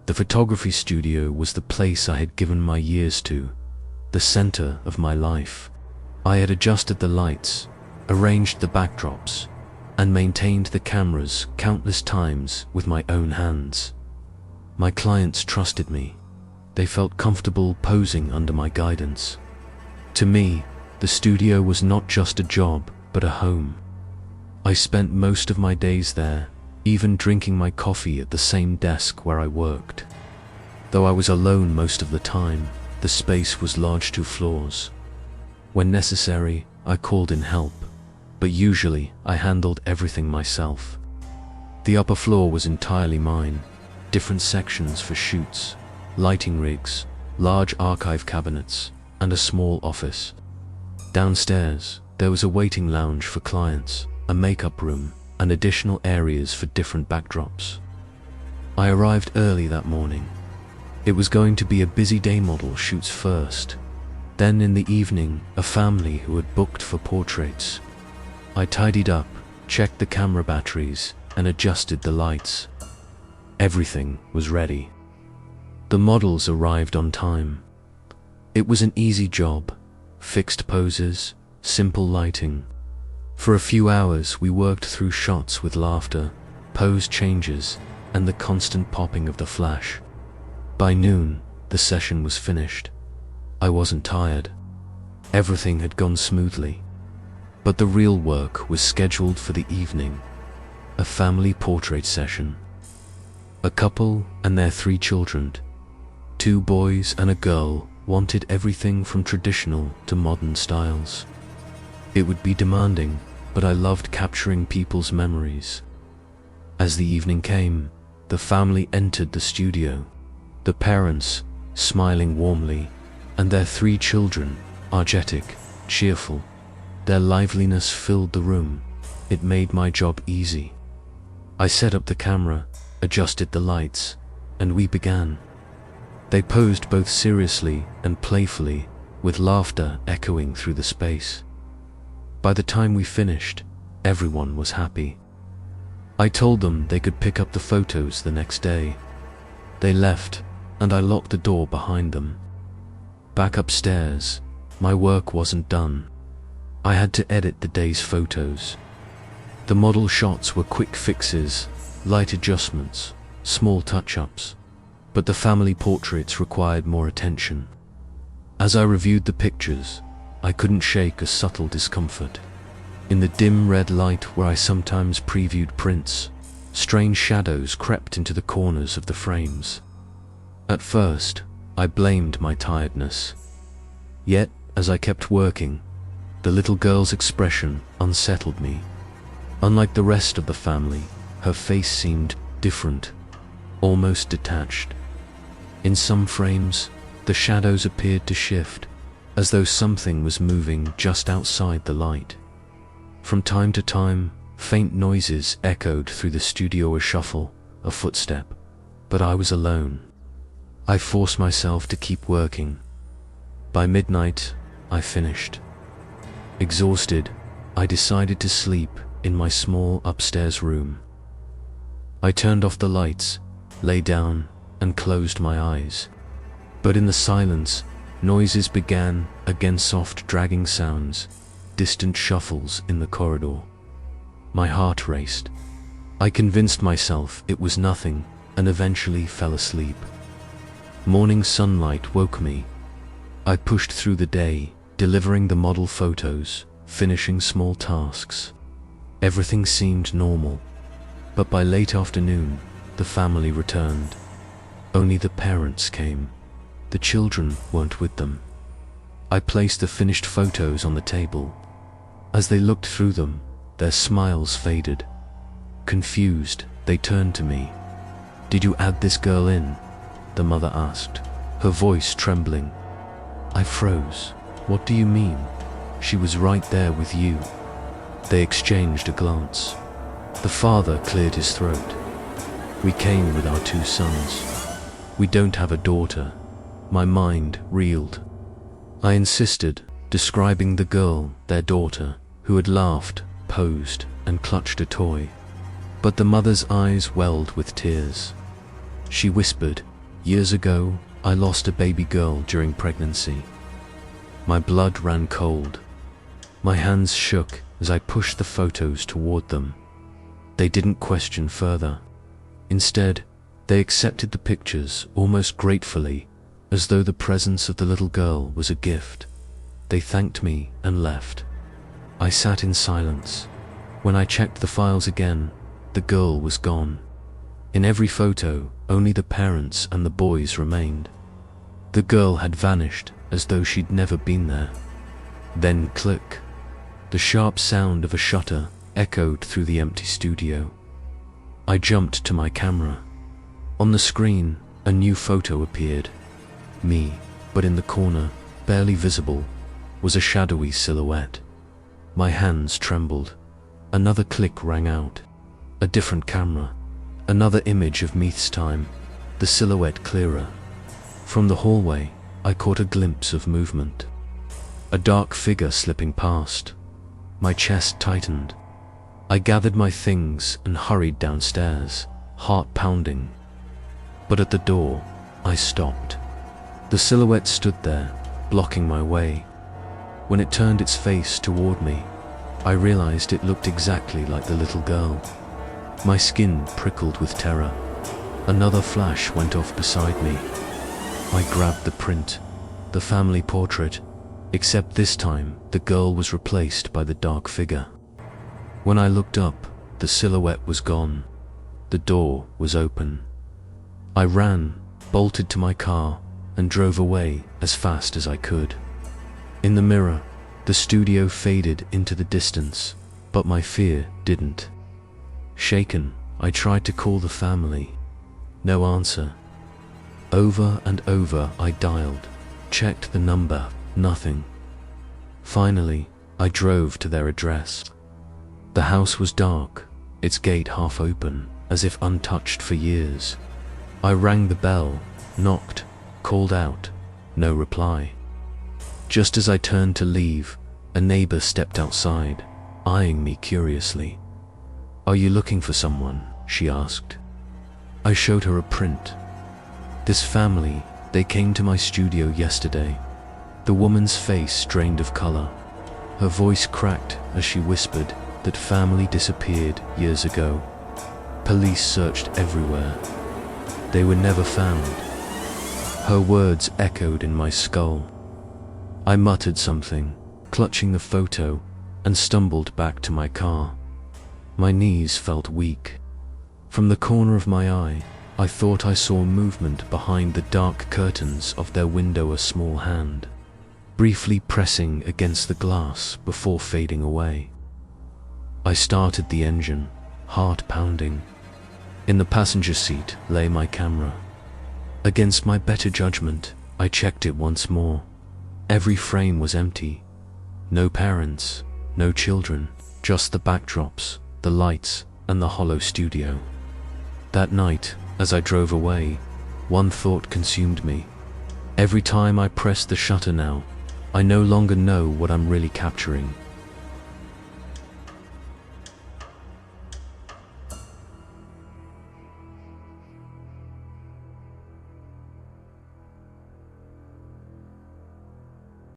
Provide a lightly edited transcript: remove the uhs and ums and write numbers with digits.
The photography studio was the place I had given my years to, the center of my life. I had adjusted the lights, arranged the backdrops, and maintained the cameras countless times with my own hands. My clients trusted me. They felt comfortable posing under my guidance. To me, the studio was not just a job, but a home. I spent most of my days there, even drinking my coffee at the same desk where I worked. Though I was alone most of the time, the space was large 2 floors. When necessary, I called in help, but usually I handled everything myself. The upper floor was entirely mine, different sections for shoots, lighting rigs, large archive cabinets, and a small office. Downstairs, there was a waiting lounge for clients, a makeup room, and additional areas for different backdrops. I arrived early that morning. It was going to be a busy day. Model shoots first. Then in the evening, a family who had booked for portraits. I tidied up, checked the camera batteries, and adjusted the lights. Everything was ready. The models arrived on time. It was an easy job, fixed poses, simple lighting. For a few hours we worked through shots with laughter, pose changes, and the constant popping of the flash. By noon, the session was finished. I wasn't tired. Everything had gone smoothly. But the real work was scheduled for the evening. A family portrait session. A couple and their 3 children. 2 boys and a girl wanted everything from traditional to modern styles. It would be demanding, but I loved capturing people's memories. As the evening came, the family entered the studio. The parents, smiling warmly, and their 3 children, energetic, cheerful. Their liveliness filled the room. It made my job easy. I set up the camera, adjusted the lights, and we began. They posed both seriously and playfully, with laughter echoing through the space. By the time we finished, everyone was happy. I told them they could pick up the photos the next day. They left, and I locked the door behind them. Back upstairs, my work wasn't done. I had to edit the day's photos. The model shots were quick fixes, light adjustments, small touch-ups, but the family portraits required more attention. As I reviewed the pictures, I couldn't shake a subtle discomfort. In the dim red light where I sometimes previewed prints, strange shadows crept into the corners of the frames. At first, I blamed my tiredness. Yet, as I kept working, the little girl's expression unsettled me. Unlike the rest of the family, her face seemed different, almost detached. In some frames, the shadows appeared to shift, as though something was moving just outside the light. From time to time, faint noises echoed through the studio, a shuffle, a footstep, but I was alone. I forced myself to keep working. By midnight, I finished. Exhausted, I decided to sleep in my small upstairs room. I turned off the lights, lay down, and closed my eyes. But in the silence, noises began again, soft dragging sounds, distant shuffles in the corridor. My heart raced. I convinced myself it was nothing and eventually fell asleep. Morning sunlight woke me. I pushed through the day, delivering the model photos, finishing small tasks. Everything seemed normal, but by late afternoon, the family returned. Only the parents came. The children weren't with them. I placed the finished photos on the table. As they looked through them, their smiles faded. Confused, they turned to me. "Did you add this girl in?" the mother asked, her voice trembling. I froze. "What do you mean? She was right there with you." They exchanged a glance. The father cleared his throat. "We came with our 2 sons. We don't have a daughter." My mind reeled. I insisted, describing the girl, their daughter, who had laughed, posed, and clutched a toy. But the mother's eyes welled with tears. She whispered, Years ago, I lost a baby girl during pregnancy. My blood ran cold. My hands shook as I pushed the photos toward them. They didn't question further. Instead, they accepted the pictures almost gratefully, as though the presence of the little girl was a gift. They thanked me and left. I sat in silence. When I checked the files again, the girl was gone. In every photo, only the parents and the boys remained. The girl had vanished as though she'd never been there. Then click. The sharp sound of a shutter echoed through the empty studio. I jumped to my camera. On the screen, a new photo appeared. Me, but in the corner, barely visible, was a shadowy silhouette. My hands trembled. Another click rang out. A different camera. Another image of Meath's time, the silhouette clearer. From the hallway, I caught a glimpse of movement. A dark figure slipping past. My chest tightened. I gathered my things and hurried downstairs, heart pounding. But at the door, I stopped. The silhouette stood there, blocking my way. When it turned its face toward me, I realized it looked exactly like the little girl. My skin prickled with terror. Another flash went off beside me. I grabbed the print, the family portrait, except this time the girl was replaced by the dark figure. When I looked up, the silhouette was gone. The door was open. I ran, bolted to my car, and drove away as fast as I could. In the mirror, the studio faded into the distance, but my fear didn't. Shaken, I tried to call the family. No answer. Over and over I dialed, checked the number, nothing. Finally, I drove to their address. The house was dark, its gate half open, as if untouched for years. I rang the bell, knocked, called out, no reply. Just as I turned to leave, a neighbor stepped outside, eyeing me curiously. "Are you looking for someone?" she asked. I showed her a print. This family, they came to my studio yesterday. The woman's face drained of color. Her voice cracked as she whispered that family disappeared years ago. Police searched everywhere. They were never found. Her words echoed in my skull. I muttered something, clutching the photo, and stumbled back to my car. My knees felt weak. From the corner of my eye, I thought I saw movement behind the dark curtains of their window, a small hand, briefly pressing against the glass before fading away. I started the engine, heart pounding. In the passenger seat lay my camera. Against my better judgment, I checked it once more. Every frame was empty. No parents, no children, just the backdrops, the lights, and the hollow studio. That night, as I drove away, one thought consumed me. Every time I press the shutter now, I no longer know what I'm really capturing.